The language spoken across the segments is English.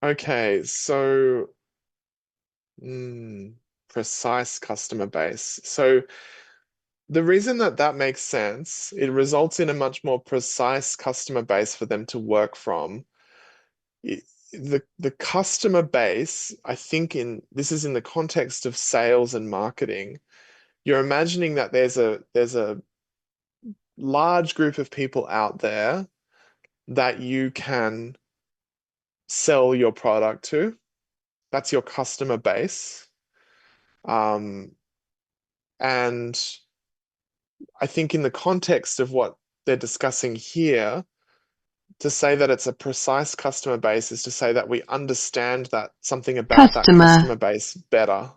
Okay, so precise customer base. So the reason that that makes sense, it results in a much more precise customer base for them to work from. The customer base, I think in this is in the context of sales and marketing. You're imagining that there's a large group of people out there that you can sell your product to. That's your customer base. Um, and I think in the context of what they're discussing here, to say that it's a precise customer base is to say that we understand that something about that Customer. customer base better.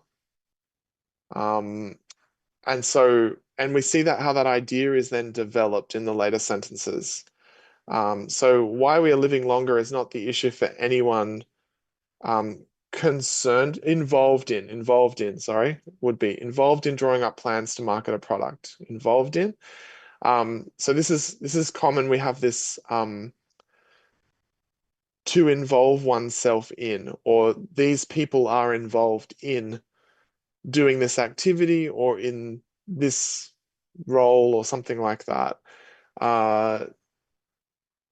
Um, and we see that how that idea is then developed in the later sentences. So why we are living longer is not the issue for anyone um, sorry, would be involved in drawing up plans to market a product. Involved in. So this is common. We have this to involve oneself in, or these people are involved in doing this activity or in this role or something like that. Uh,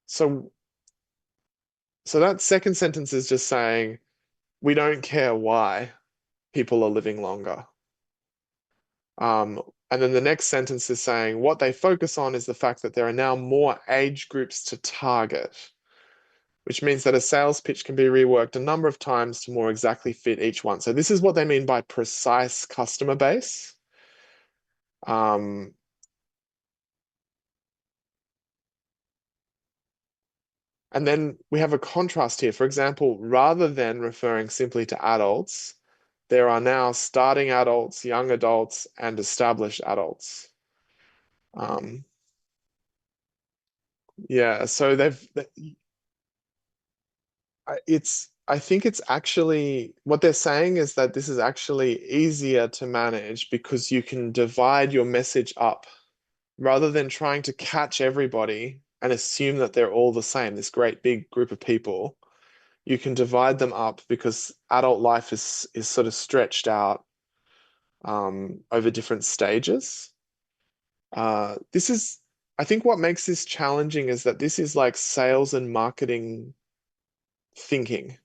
so so that second sentence is just saying we don't care why people are living longer. And then the next sentence is saying what they focus on is the fact that there are now more age groups to target, which means that a sales pitch can be reworked a number of times to more exactly fit each one. So this is what they mean by precise customer base. Um, and then we have a contrast here. For example, rather than referring simply to adults, there are now starting adults, young adults, and established adults. Um, yeah, so I think it's actually what they're saying is that this is actually easier to manage because you can divide your message up rather than trying to catch everybody and assume that they're all the same, this great big group of people. You can divide them up because adult life is sort of stretched out over different stages. This is, I think, what makes this challenging is that this is like sales and marketing thinking.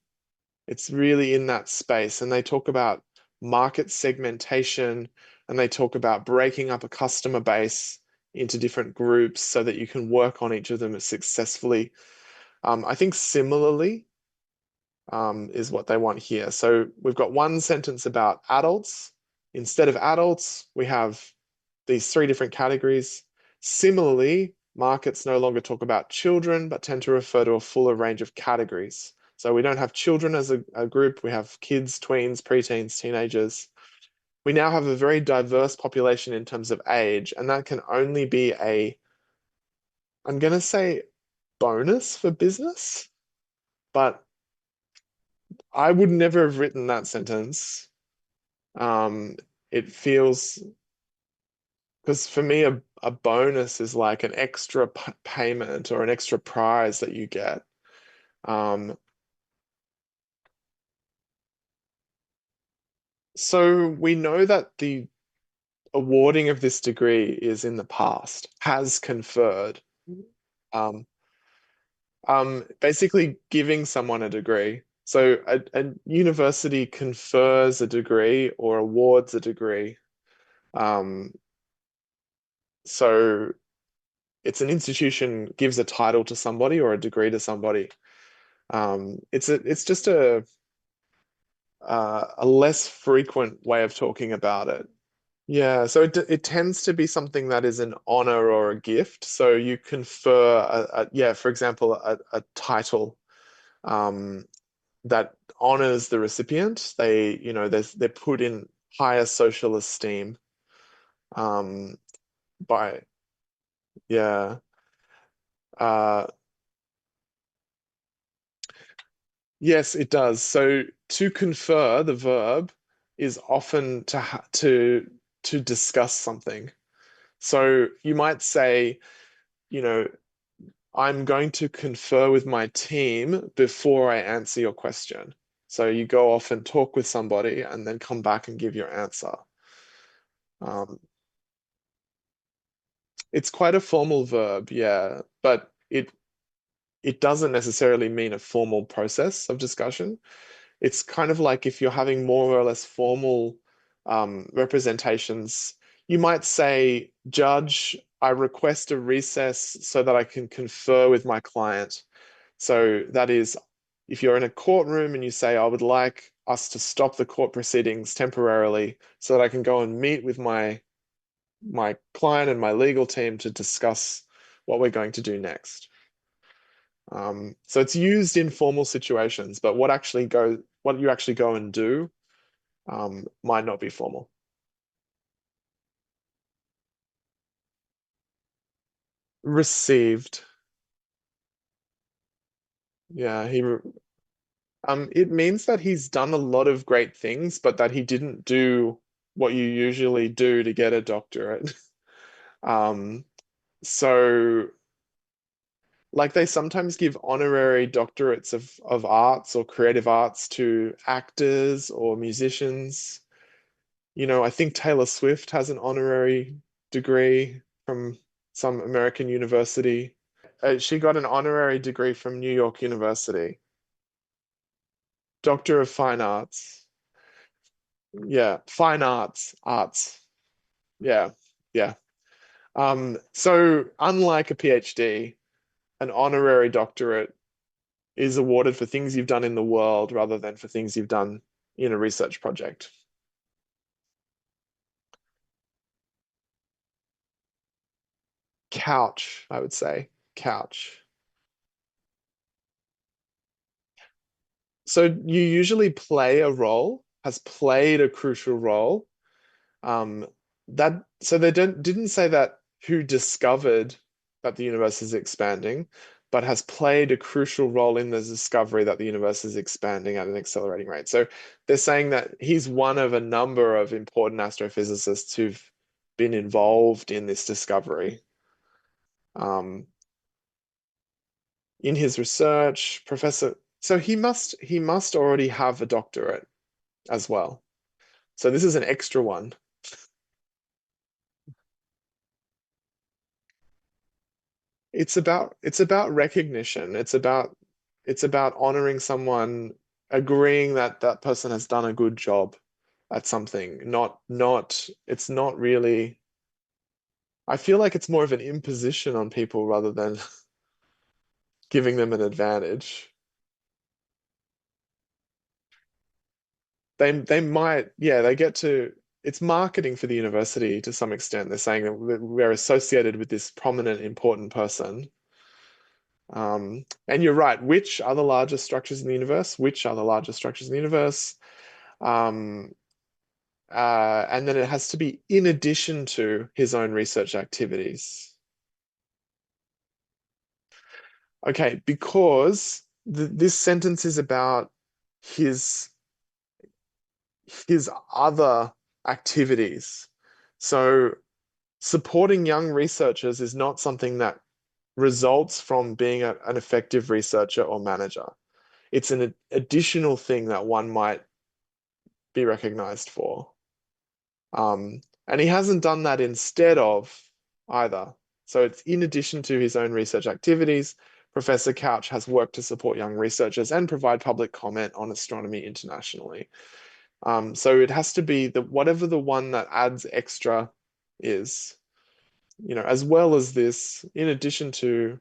It's really in that space. And they talk about market segmentation and they talk about breaking up a customer base into different groups so that you can work on each of them successfully. I think similarly is what they want here. So we've got one sentence about adults. Instead of adults, we have these three different categories. Similarly, markets no longer talk about children, but tend to refer to a fuller range of categories. So we don't have children as a group, we have kids, tweens, preteens, teenagers. We now have a very diverse population in terms of age, and that can only be I'm going to say bonus for business, but I would never have written that sentence. Um, it feels because for me, a bonus is like an extra payment or an extra prize that you get. Um, so we know that the awarding of this degree is in the past, has conferred. Um, basically giving someone a degree. So a university confers a degree or awards a degree. Um, so it's an institution gives a title to somebody or a degree to somebody. It's just a less frequent way of talking about it. Yeah, so it tends to be something that is an honor or a gift. So you confer yeah, for example, a title um, that honors the recipient. They're put in higher social esteem um, by yeah. Uh, yes, it does. So to confer, the verb is often to discuss something. So you might say, you know, I'm going to confer with my team before I answer your question. So you go off and talk with somebody and then come back and give your answer. Um, it's quite a formal verb, yeah, but it doesn't necessarily mean a formal process of discussion. It's kind of like if you're having more or less formal representations, you might say, Judge, I request a recess so that I can confer with my client. So that is, if you're in a courtroom and you say, I would like us to stop the court proceedings temporarily so that I can go and meet with my client and my legal team to discuss what we're going to do next. So it's used in formal situations, but what you actually go and do might not be formal. Received. Yeah, it means that he's done a lot of great things, but that he didn't do what you usually do to get a doctorate. Um, so like they sometimes give honorary doctorates of arts or creative arts to actors or musicians. I think Taylor Swift has an honorary degree from some American university. She got an honorary degree from New York University, Doctor of Fine Arts. Yeah, fine arts. Yeah, yeah. So unlike a PhD, an honorary doctorate is awarded for things you've done in the world rather than for things you've done in a research project. Couch, I would say. Couch. So you usually play a role, has played a crucial role. Um, that so they didn't say that who discovered that the universe is expanding, but has played a crucial role in the discovery that the universe is expanding at an accelerating rate. So they're saying that he's one of a number of important astrophysicists who've been involved in this discovery. Um, in his research, Professor, so he must already have a doctorate as well. So this is an extra one. It's about recognition. It's about honoring someone, agreeing that that person has done a good job at something. Not it's not really. I feel like it's more of an imposition on people rather than giving them an advantage. They might, yeah, they get to. It's marketing for the university to some extent. They're saying that we're associated with this prominent, important person. And you're right. Which are the largest structures in the universe? Which are the largest structures in the universe? Um, and then it has to be in addition to his own research activities. Okay, because this sentence is about his his other activities. So supporting young researchers is not something that results from being an effective researcher or manager. It's an additional thing that one might be recognized for. And he hasn't done that instead of either. So it's in addition to his own research activities, Professor Couch has worked to support young researchers and provide public comment on astronomy internationally. So it has to be whatever the one that adds extra is, as well as this, in addition to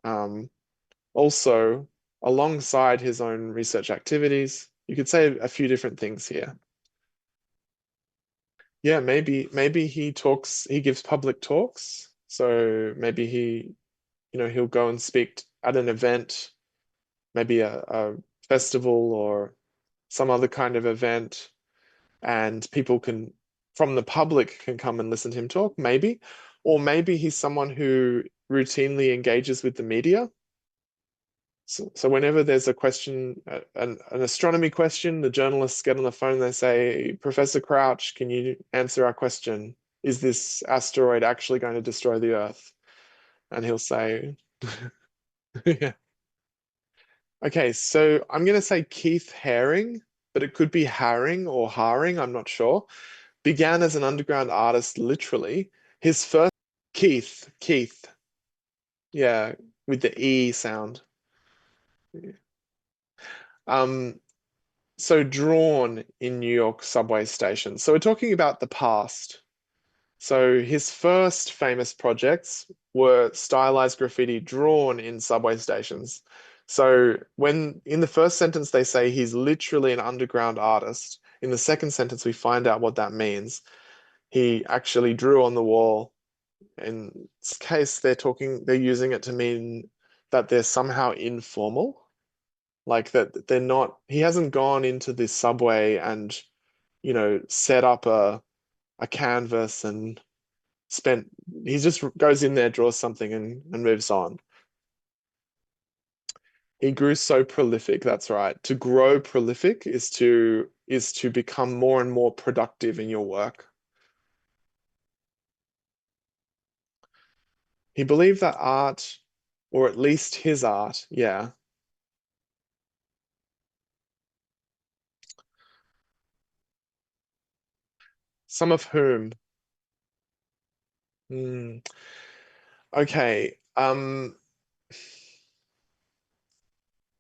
um, also alongside his own research activities. You could say a few different things here. Yeah, maybe he gives public talks. So maybe he'll go and speak at an event, maybe a festival or some other kind of event, and people from the public can come and listen to him talk, maybe. Or maybe he's someone who routinely engages with the media. So whenever there's a question, an astronomy question, the journalists get on the phone, they say, Professor Crouch, can you answer our question? Is this asteroid actually going to destroy the Earth? And he'll say, Yeah. Okay, so I'm gonna say Keith Haring, but it could be Haring or Haring, I'm not sure. Began as an underground artist, literally. His first Keith, yeah, with the E sound. Um, so drawn in New York subway stations. So we're talking about the past. So his first famous projects were stylized graffiti drawn in subway stations. So when in the first sentence they say he's literally an underground artist, in the second sentence we find out what that means. He actually drew on the wall. In this case, they're using it to mean that they're somehow informal, like that they're not, he hasn't gone into this subway and, set up a canvas and spent he just goes in there, draws something and moves on. He grew so prolific, that's right. To grow prolific is to become more and more productive in your work. He believed that art, or at least his art, yeah. Some of whom. Hmm. Okay.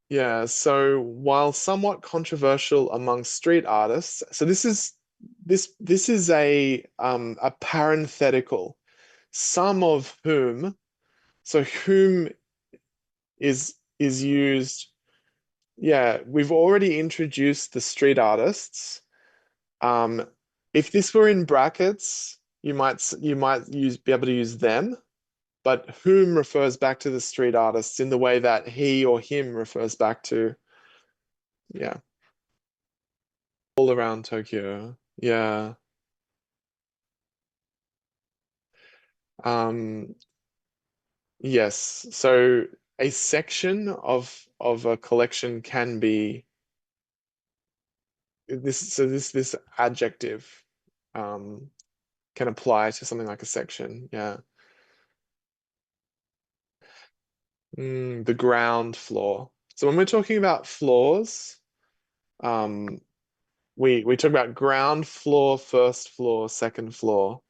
Yeah, so while somewhat controversial among street artists, so this is a parenthetical. Some of whom, so whom is used, yeah, we've already introduced the street artists. Um, if this were in brackets, you might be able to use them, but whom refers back to the street artists in the way that he or him refers back to, yeah, all around Tokyo. Yeah. Um, yes. So a section of a collection can be this adjective um can apply to something like a section. Yeah. The ground floor. So when we're talking about floors, um, we talk about ground floor, first floor, second floor.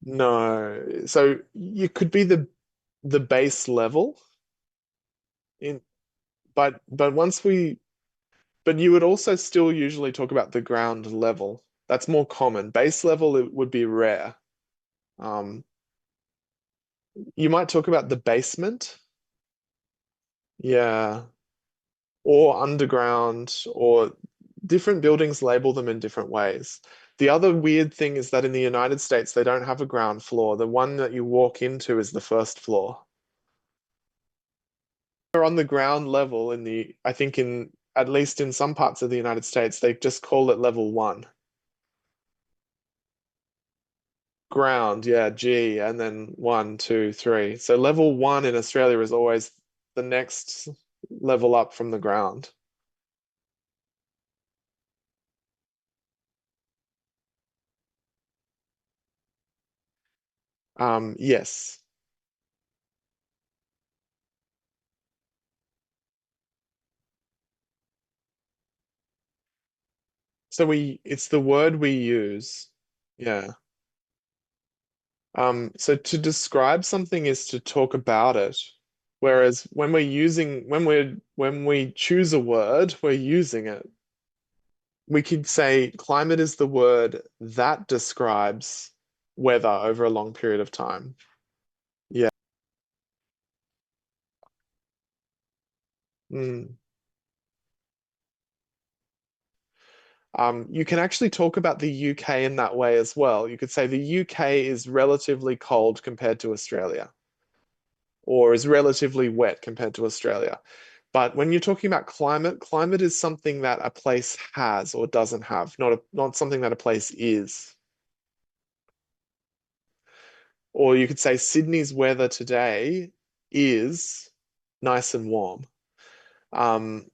No. So you could be the base level in, but but you would also still usually talk about the ground level. That's more common. Base level it would be rare. Um, you might talk about the basement. Yeah. Or underground, or different buildings label them in different ways. The other weird thing is that in the United States, they don't have a ground floor. The one that you walk into is the first floor. They're on the ground level I think at least in some parts of the United States, they just call it level one. Ground, yeah, G, and then one, two, three. So level one in Australia is always the next level up from the ground. Yes. So it's the word we use. Yeah. So to describe something is to talk about it. Whereas when we choose a word, we're using it. We could say climate is the word that describes weather over a long period of time. Yeah. Mm. You can actually talk about the UK in that way as well. You could say the UK is relatively cold compared to Australia, or is relatively wet compared to Australia. But when you're talking about climate, climate is something that a place has or doesn't have, not something that a place is. Or you could say Sydney's weather today is nice and warm. Um,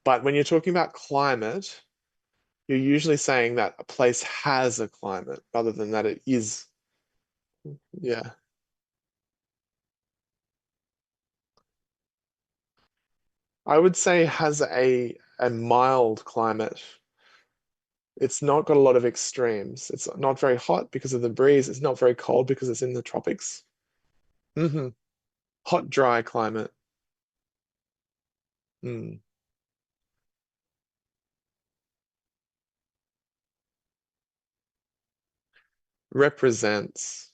but when you're talking about climate, you're usually saying that a place has a climate rather than that it is. Yeah. I would say has a mild climate. It's not got a lot of extremes. It's not very hot because of the breeze. It's not very cold because it's in the tropics. Hmm. Hot, dry climate. Mm. Represents.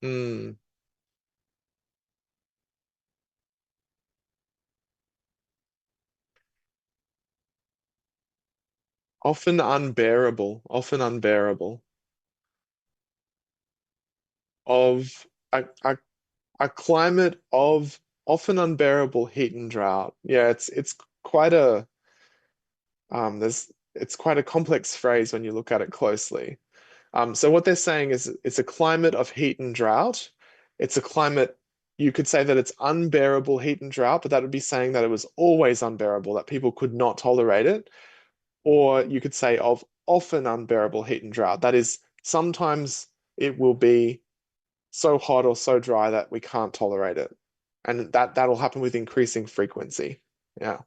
Mm. Often unbearable. Often unbearable. Of a climate of often unbearable heat and drought. Yeah, it's quite a there's it's quite a complex phrase when you look at it closely. So what they're saying is it's a climate of heat and drought. It's a climate, you could say that it's unbearable heat and drought, but that would be saying that it was always unbearable, that people could not tolerate it. Or you could say of often unbearable heat and drought. That is, sometimes it will be so hot or so dry that we can't tolerate it. And that'll happen with increasing frequency. Yeah.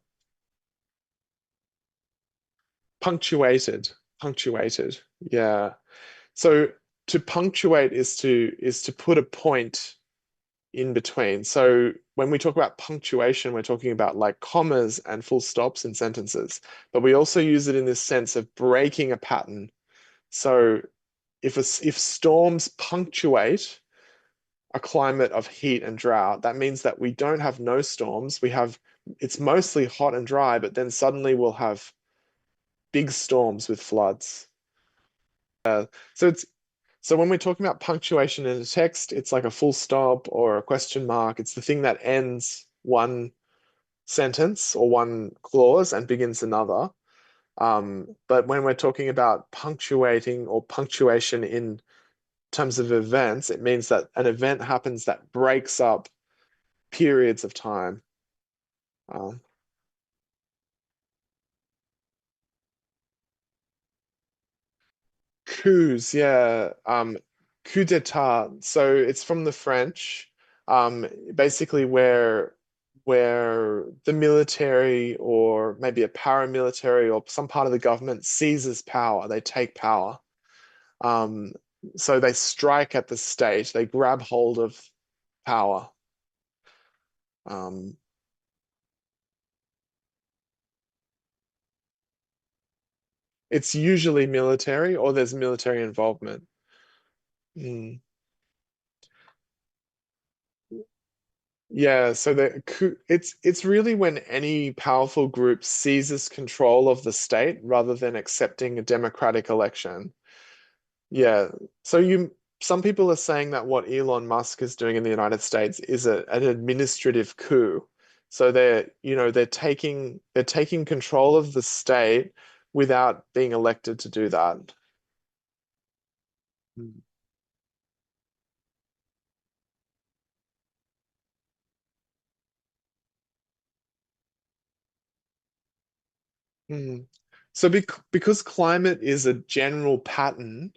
Punctuated. Punctuated. Yeah. So to punctuate is to put a point in between. So when we talk about punctuation, we're talking about like commas and full stops in sentences, but we also use it in this sense of breaking a pattern. So if storms punctuate a climate of heat and drought, that means that we don't have no storms. It's mostly hot and dry, but then suddenly we'll have big storms with floods. So it's so when we're talking about punctuation in a text, it's like a full stop or a question mark. It's the thing that ends one sentence or one clause and begins another. But when we're talking about punctuating or punctuation in terms of events, it means that an event happens that breaks up periods of time. Um, Coups, yeah. Coup d'etat. So it's from the French, basically where the military or maybe a paramilitary or some part of the government seizes power, they take power. Um, so they strike at the state, they grab hold of power. Um, it's usually military or there's military involvement. Mm. Yeah, so it's really when any powerful group seizes control of the state rather than accepting a democratic election. Yeah. So some people are saying that what Elon Musk is doing in the United States is an administrative coup. So they're taking control of the state without being elected to do that. Mm. Mm. So because climate is a general pattern,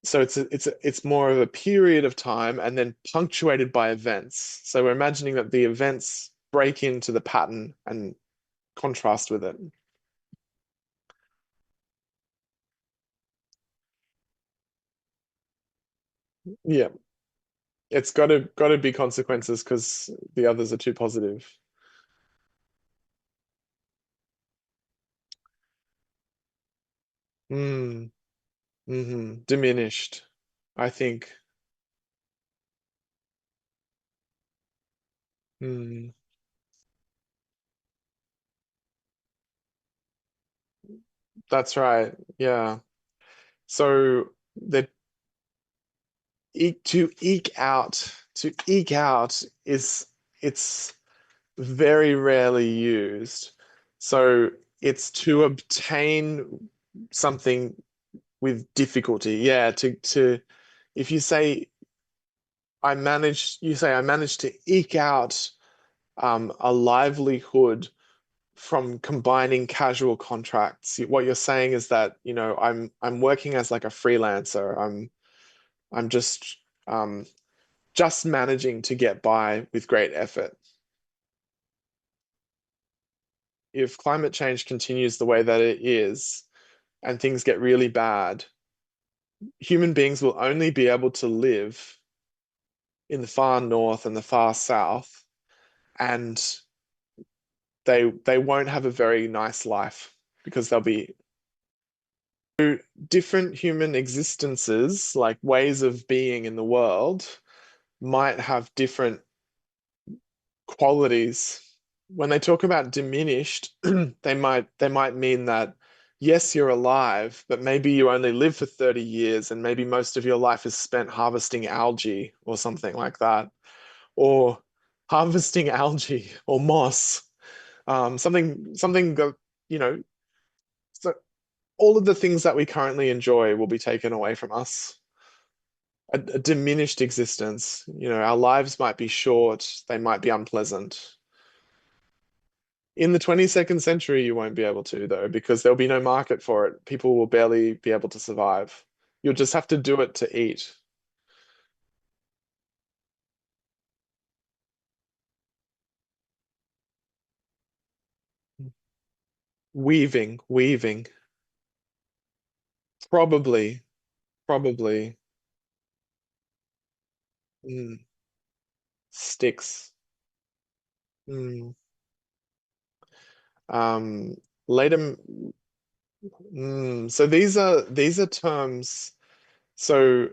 so it's more of a period of time and then punctuated by events. So we're imagining that the events break into the pattern and contrast with it. Yeah, it's got to be consequences because the others are too positive. Mm, Diminished, I think. Mm, that's right. Yeah. So that to eke out is it's very rarely used. So it's to obtain something with difficulty. Yeah, to if you say I managed to eke out a livelihood from combining casual contracts. What you're saying is that, I'm working as like a freelancer. I'm just um just managing to get by with great effort. If climate change continues the way that it is and things get really bad, human beings will only be able to live in the far north and the far south, and they won't have a very nice life because they'll be different human existences, like ways of being in the world, might have different qualities. When they talk about diminished, they might mean that yes, you're alive, but maybe you only live for 30 years and maybe most of your life is spent harvesting algae or something like that. Or harvesting algae or moss. Something that, you know, so all of the things that we currently enjoy will be taken away from us. A diminished existence. Our lives might be short, they might be unpleasant. In the 22nd century, you won't be able to, though, because there'll be no market for it. People will barely be able to survive. You'll just have to do it to eat. Weaving, weaving. Probably, probably. Mm, sticks. Mm. Um, later, so these are terms. So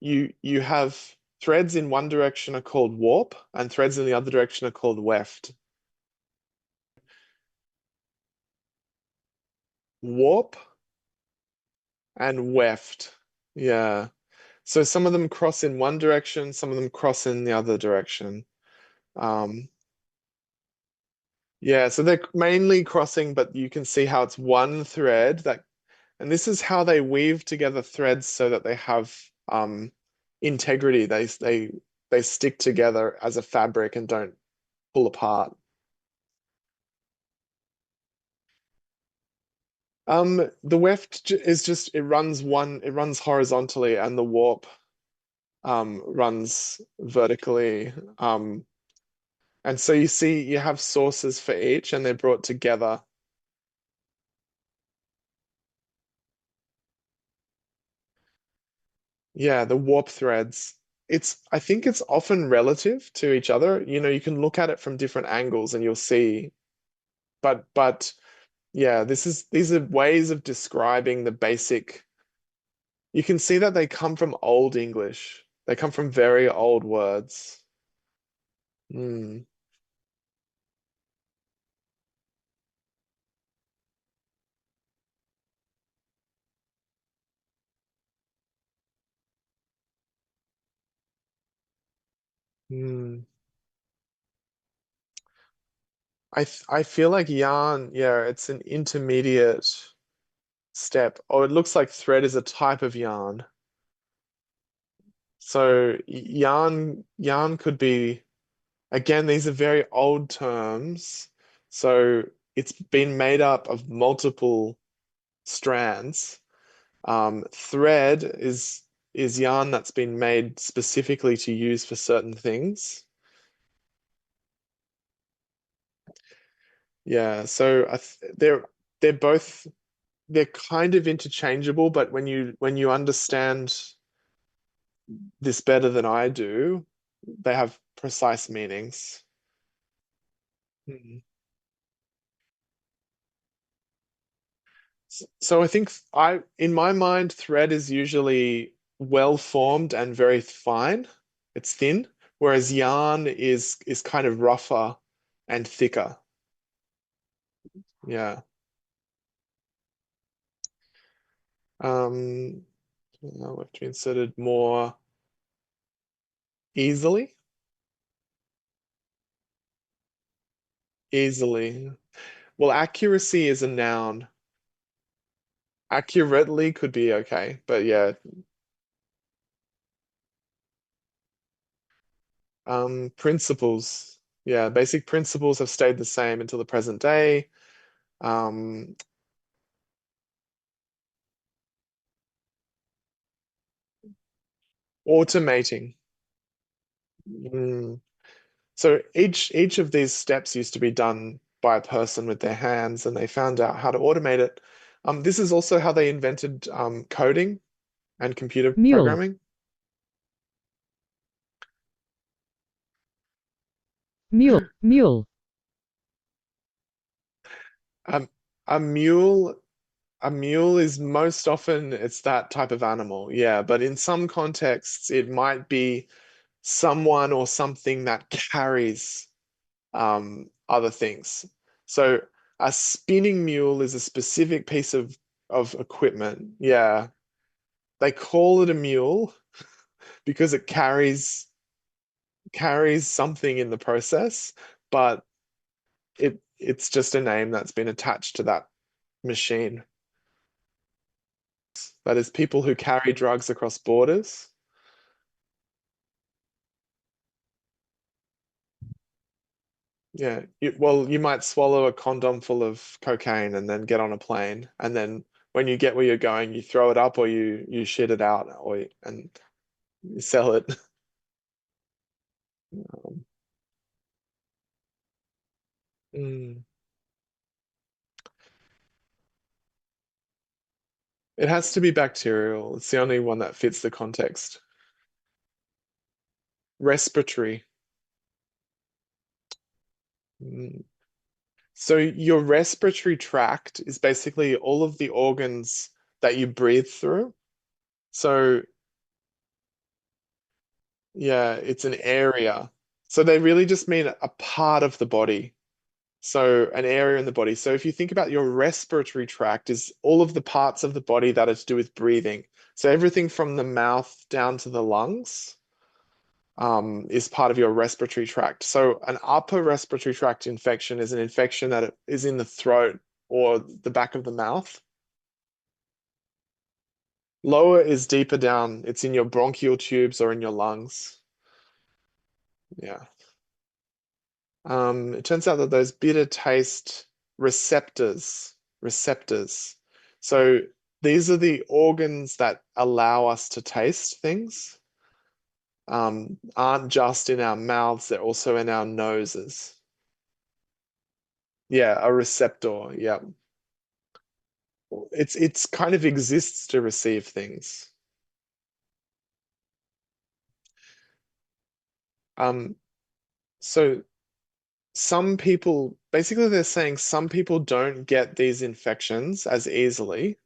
you have threads in one direction are called warp, and threads in the other direction are called weft. Warp and weft. Yeah. So some of them cross in one direction, some of them cross in the other direction. Um, yeah, so they're mainly crossing, but you can see how it's one thread and this is how they weave together threads so that they have integrity. They stick together as a fabric and don't pull apart. The weft is just it runs horizontally, and the warp runs vertically. And so you see you have sources for each, and they're brought together. Yeah, the warp threads. I think it's often relative to each other. You can look at it from different angles and you'll see, but yeah, these are ways of describing the basic. You can see that they come from Old English. They come from very old words. Hmm. Hmm. I feel like yarn, yeah, it's an intermediate step. Oh, it looks like thread is a type of yarn. So yarn could be, again, these are very old terms. So it's been made up of multiple strands. Thread is yarn that's been made specifically to use for certain things. Yeah, so they're both they're kind of interchangeable, but when you understand this better than I do, they have precise meanings. Mhm. So I think in my mind, thread is usually well formed and very fine. It's thin, whereas yarn is kind of rougher and thicker. Yeah. Um, now have to be inserted more easily. Easily. Well, accuracy is a noun. Accurately could be okay, but yeah. Principles. Yeah, basic principles have stayed the same until the present day. Um, automating. Mm. So each of these steps used to be done by a person with their hands, and they found out how to automate it. This is also how they invented coding and computer mule, programming. mule, Um, a mule, a mule is most often it's that type of animal, yeah. But in some contexts, it might be someone or something that carries other things. So a spinning mule is a specific piece of equipment. Yeah, they call it a mule because it carries something in the process, but it's just a name that's been attached to that machine. That is people who carry drugs across borders. Yeah, well, you might swallow a condom full of cocaine and then get on a plane, and then when you get where you're going, you throw it up or you shit it out, and you sell it. Um, mm. It has to be bacterial. It's the only one that fits the context. Respiratory. Mm. So your respiratory tract is basically all of the organs that you breathe through. So yeah, it's an area. So they really just mean a part of the body. So an area in the body. So if you think about your respiratory tract is all of the parts of the body that are to do with breathing. So everything from the mouth down to the lungs is part of your respiratory tract. So an upper respiratory tract infection is an infection that is in the throat or the back of the mouth. Lower is deeper down. It's in your bronchial tubes or in your lungs. Yeah. It turns out that those bitter taste receptors. So these are the organs that allow us to taste things. Aren't just in our mouths, they're also in our noses. Yeah, a receptor. Yeah. It's kind of exists to receive things. Um, so some people basically they're saying some people don't get these infections as easily.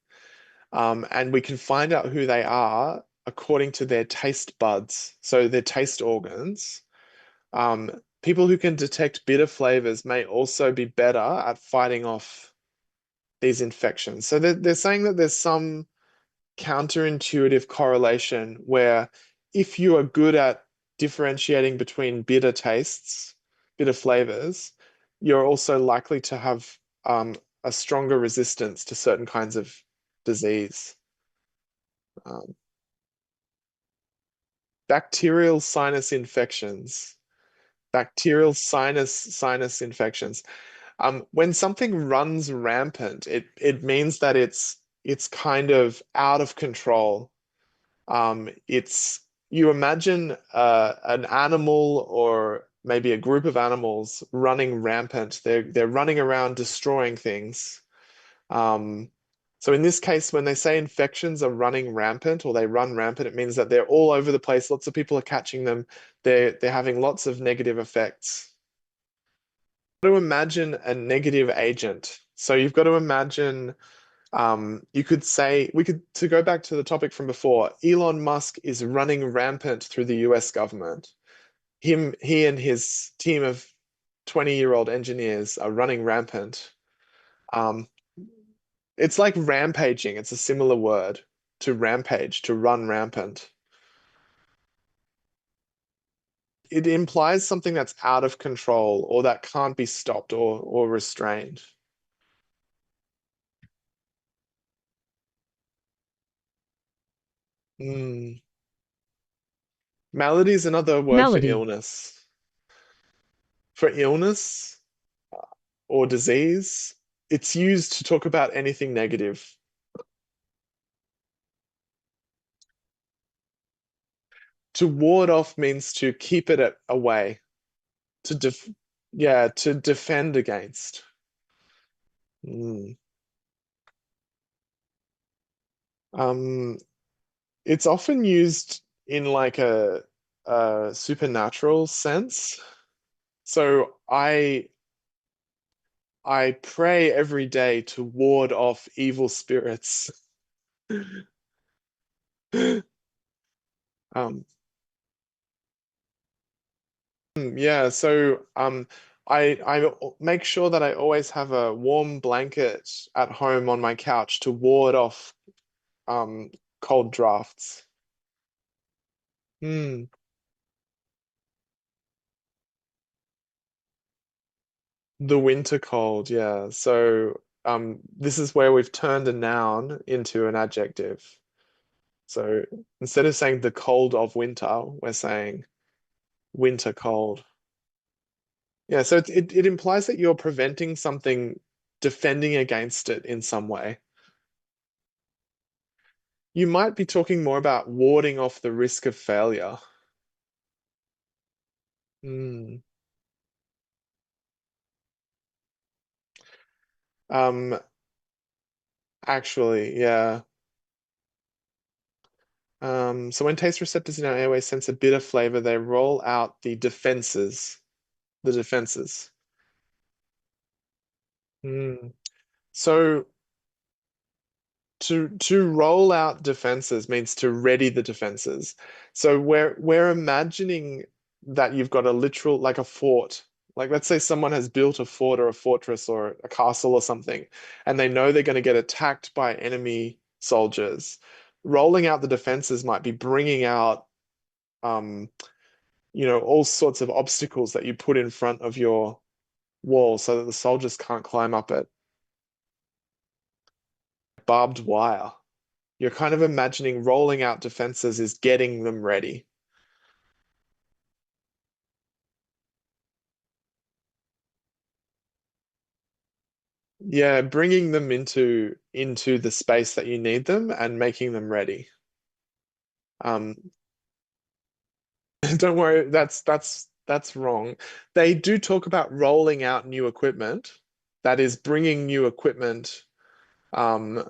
And we can find out who they are according to their taste buds, so their taste organs. People who can detect bitter flavors may also be better at fighting off these infections. So they're saying that there's some counterintuitive correlation where if you are good at differentiating between bitter tastes, bitter flavors, you're also likely to have a stronger resistance to certain kinds of disease. Um, bacterial sinus infections. Bacterial sinus infections. When something runs rampant, it means that it's kind of out of control. It's you imagine an animal or maybe a group of animals running rampant. They're running around destroying things. Um, so in this case, when they say infections are running rampant or they run rampant, it means that they're all over the place. Lots of people are catching them. They're having lots of negative effects. To imagine a negative agent. So you've got to imagine, you could say, we could, to go back to the topic from before, Elon Musk is running rampant through the US government. He and his team of 20-year-old engineers are running rampant. Um, it's like rampaging. It's a similar word to rampage, to run rampant. It implies something that's out of control or that can't be stopped or restrained. Mm. Malady is another word for malady, illness. For illness or disease, it's used to talk about anything negative. To ward off means to keep it away, to yeah, to defend against. Mm. Um, it's often used in like a supernatural sense. So I pray every day to ward off evil spirits. Um, yeah, so I make sure that I always have a warm blanket at home on my couch to ward off um cold drafts. Hmm. The winter cold, yeah. So this is where we've turned a noun into an adjective. So instead of saying the cold of winter, we're saying winter cold. Yeah, so it implies that you're preventing something, defending against it in some way. You might be talking more about warding off the risk of failure. Hmm. Um, actually, yeah. So when taste receptors in our airway sense a bitter flavor, they roll out the defenses. The defenses. Hmm. So to roll out defenses means to ready the defenses. So we're imagining that you've got a literal like a fort. Like let's say someone has built a fort or a fortress or a castle or something, and they know they're going to get attacked by enemy soldiers. Rolling out the defenses might be bringing out um, all sorts of obstacles that you put in front of your wall so that the soldiers can't climb up it. Barbed wire. You're kind of imagining rolling out defenses is getting them ready. Yeah, bringing them into the space that you need them and making them ready. Um, don't worry, that's wrong. They do talk about rolling out new equipment. That is bringing new equipment um,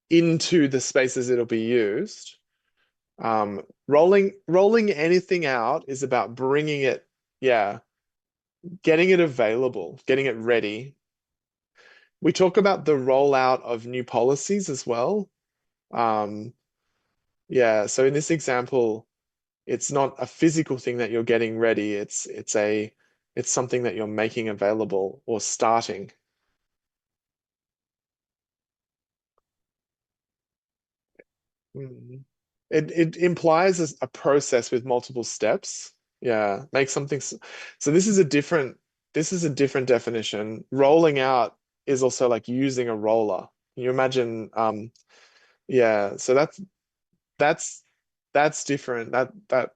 into the spaces it'll be used. Rolling anything out is about bringing it, yeah, getting it available, getting it ready. We talk about the rollout of new policies as well. Um, yeah, so in this example, it's not a physical thing that you're getting ready. It's something that you're making available or starting. Mm. It implies a process with multiple steps. Yeah, make something. So this is a different definition. Rolling out is also like using a roller. You imagine, yeah. So that's that's different. That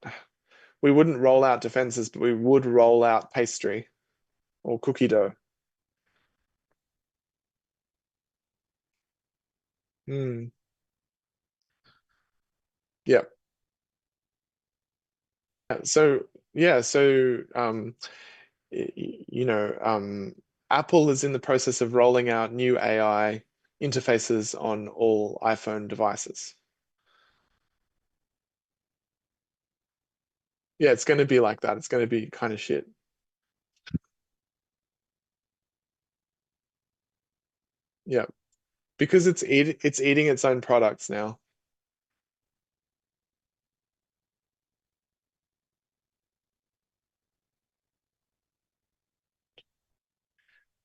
we wouldn't roll out defenses, but we would roll out pastry or cookie dough. Mm, yeah. So yeah, so Apple is in the process of rolling out new AI interfaces on all iPhone devices. Yeah, it's going to be like that. It's going to be kind of shit. Yeah, because it's eating its own products now.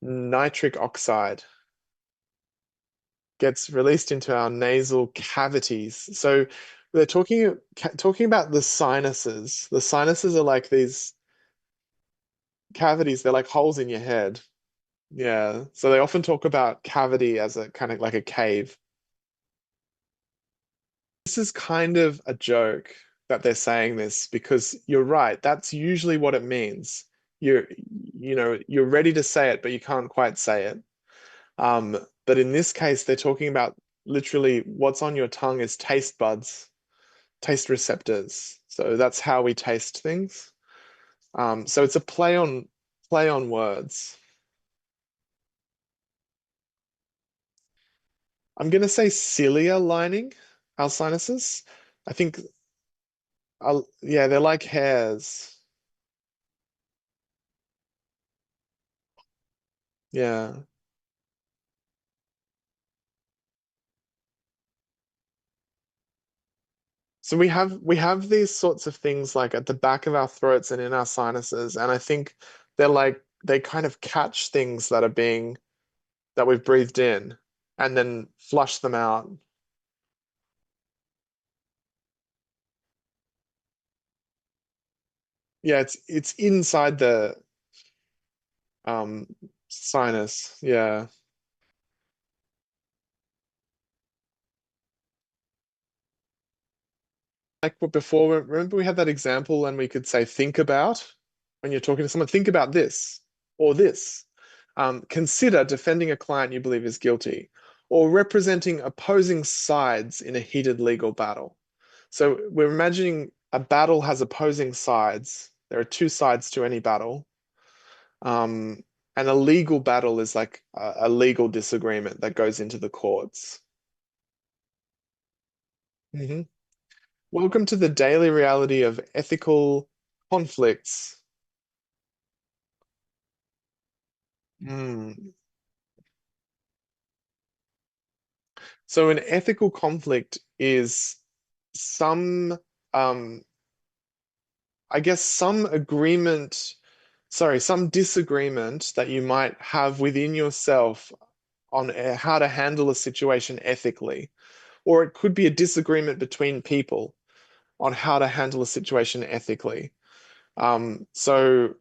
Nitric oxide gets released into our nasal cavities. So they're talking about the sinuses. The sinuses are like these cavities. They're like holes in your head. Yeah. So they often talk about cavity as a kind of like a cave. This is kind of a joke that they're saying this because you're right. That's usually what it means. You're, you're ready to say it, but you can't quite say it. Um, but in this case, they're talking about literally what's on your tongue is taste buds, taste receptors. So that's how we taste things. So it's a play on words. I'm gonna say cilia lining, our sinuses. I think yeah, they're like hairs. Yeah. So we have these sorts of things like at the back of our throats and in our sinuses, and I think they kind of catch things that we've breathed in and then flush them out. Yeah, it's inside the um sinus. Yeah. Like before, remember we had that example and we could say think about when you're talking to someone, think about this or this. Consider defending a client you believe is guilty or representing opposing sides in a heated legal battle. So we're imagining a battle has opposing sides. There are two sides to any battle. Um, and a legal battle is like a legal disagreement that goes into the courts. Mhm. Welcome to the daily reality of ethical conflicts. Hmm. So an ethical conflict is some, um, I guess some agreement, sorry, some disagreement that you might have within yourself on how to handle a situation ethically. Or it could be a disagreement between people on how to handle a situation ethically. So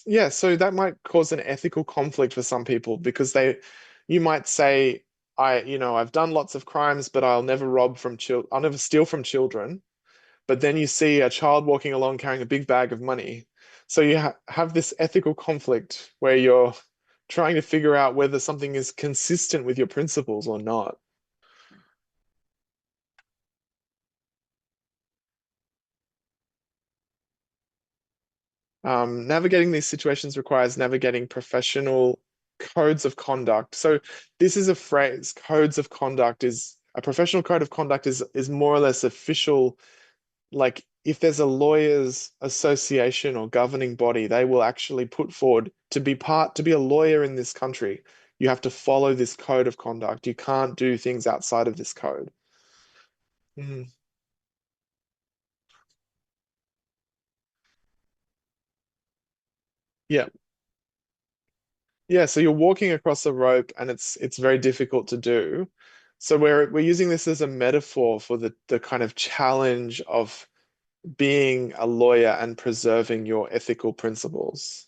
yeah, so that might cause an ethical conflict for some people because you might say, I've done lots of crimes, but I'll never steal from children. But then you see a child walking along carrying a big bag of money. So you have this ethical conflict where you're trying to figure out whether something is consistent with your principles or not. Navigating these situations requires navigating professional codes of conduct. So this is a phrase, codes of conduct is a professional code of conduct is more or less official. Like if there's a lawyers association or governing body, they will actually put forward to be a lawyer in this country, you have to follow this code of conduct. You can't do things outside of this code. Mhm. Yeah. Yeah, so you're walking across a rope and it's very difficult to do. So we're using this as a metaphor for the kind of challenge of being a lawyer and preserving your ethical principles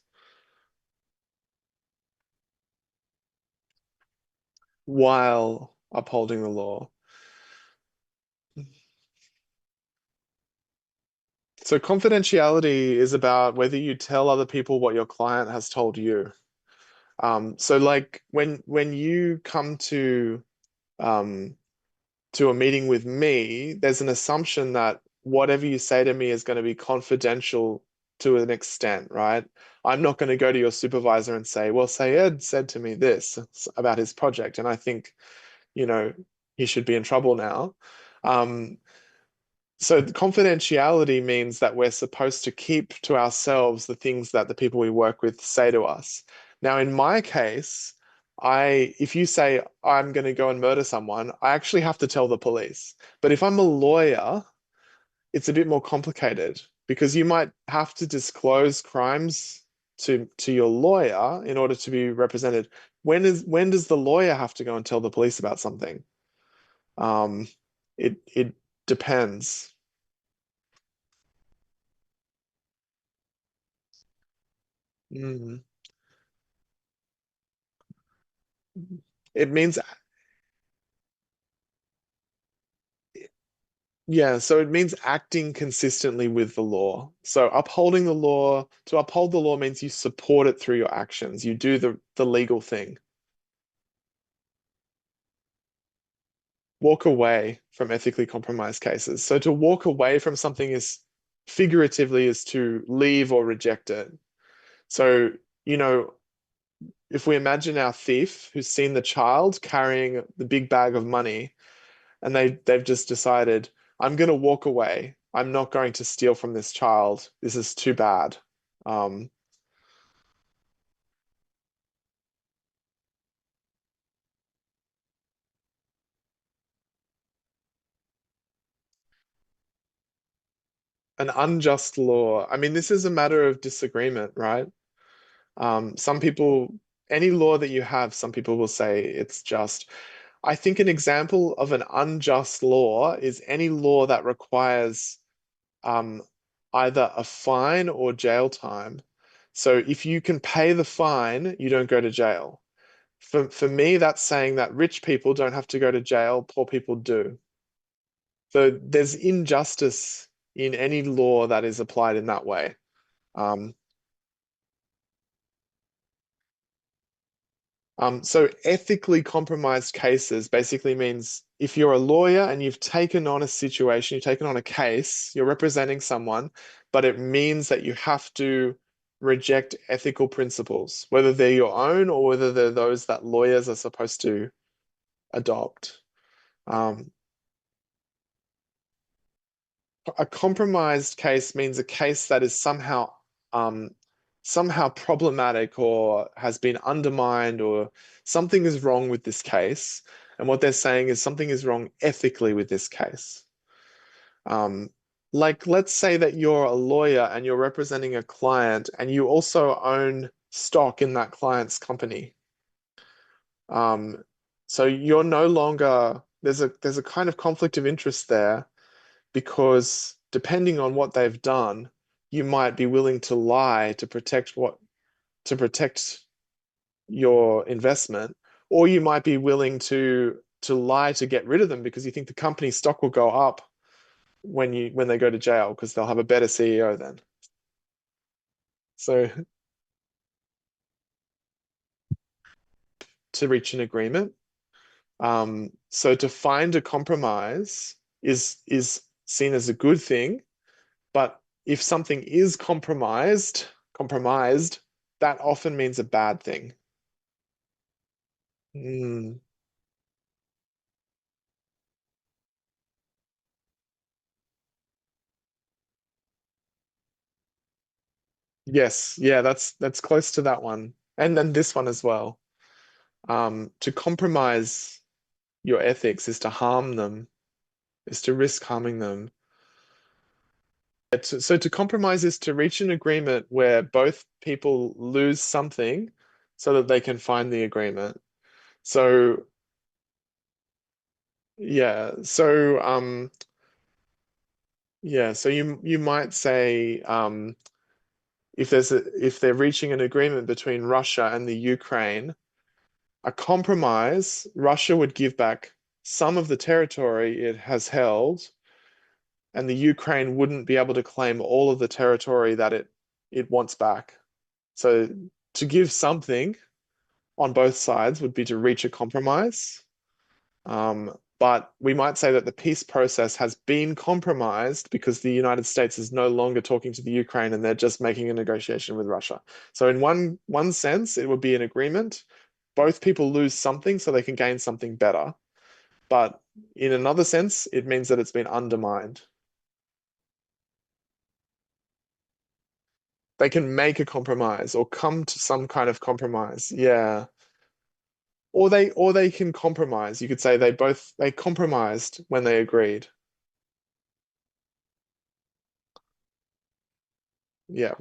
while upholding the law. So confidentiality is about whether you tell other people what your client has told you. So like when you come um, to a meeting with me, there's an assumption that whatever you say to me is going to be confidential to an extent, right? I'm not going to go to your supervisor and say, well, Sayed said to me this about his project, and I think, you know, he should be in trouble now. Um, so the confidentiality means that we're supposed to keep to ourselves the things that the people we work with say to us. Now, in my case, if you say I'm going to go and murder someone, I actually have to tell the police. But if I'm a lawyer, it's a bit more complicated because you might have to disclose crimes to your lawyer in order to be represented. When does the lawyer have to go and tell the police about something? Um, it depends. Mm. It means, yeah, so it means acting consistently with the law. So to uphold the law means you support it through your actions. You do the legal thing. walk away from ethically compromised cases. So to walk away from something is figuratively is to leave or reject it. So, you know, if we imagine our thief who's seen the child carrying the big bag of money and they've just decided, I'm going to walk away. I'm not going to steal from this child. This is too bad. Um, an unjust law. I mean, this is a matter of disagreement, right? Some people, any law that you have, some people will say it's just. I think an example of an unjust law is any law that requires um, either a fine or jail time. So if you can pay the fine, you don't go to jail. For me, that's saying that rich people don't have to go to jail, poor people do. So there's injustice in any law that is applied in that way. Um, so ethically compromised cases basically means if you're a lawyer and you've taken on a situation, you've taken on a case, you're representing someone, but it means that you have to reject ethical principles, whether they're your own or whether they're those that lawyers are supposed to adopt. Um, a compromised case means a case that is um, somehow problematic or has been undermined or something is wrong with this case. And what they're saying is something is wrong ethically with this case. Um, like, let's say that you're a lawyer and you're representing a client and you also own stock in that client's company. Um, so you're no longer, there's a kind of conflict of interest there because depending on what they've done, you might be willing to lie to protect your investment, or you might be willing to lie to get rid of them because you think the company's stock will go up when they go to jail because they'll have a better CEO then. So to reach an agreement. So to find a compromise is seen as a good thing. But if something is compromised, that often means a bad thing. Mm, yes, yeah, that's close to that one. And then this one as well. To compromise your ethics is to harm them, is to risk harming them. So to compromise is to reach an agreement where both people lose something so that they can find the agreement. So yeah, so you might say if they're reaching an agreement between Russia and the Ukraine, a compromise, Russia would give back some of the territory it has held, and the Ukraine wouldn't be able to claim all of the territory that it wants back. So to give something on both sides would be to reach a compromise. But we might say that the peace process has been compromised because the United States is no longer talking to the Ukraine and they're just making a negotiation with Russia. So in one sense, it would be an agreement. Both people lose something so they can gain something better. But in another sense, it means that it's been undermined. They can make a compromise or come to some kind of compromise. Yeah. Or they can compromise. You could say they compromised when they agreed. Yeah.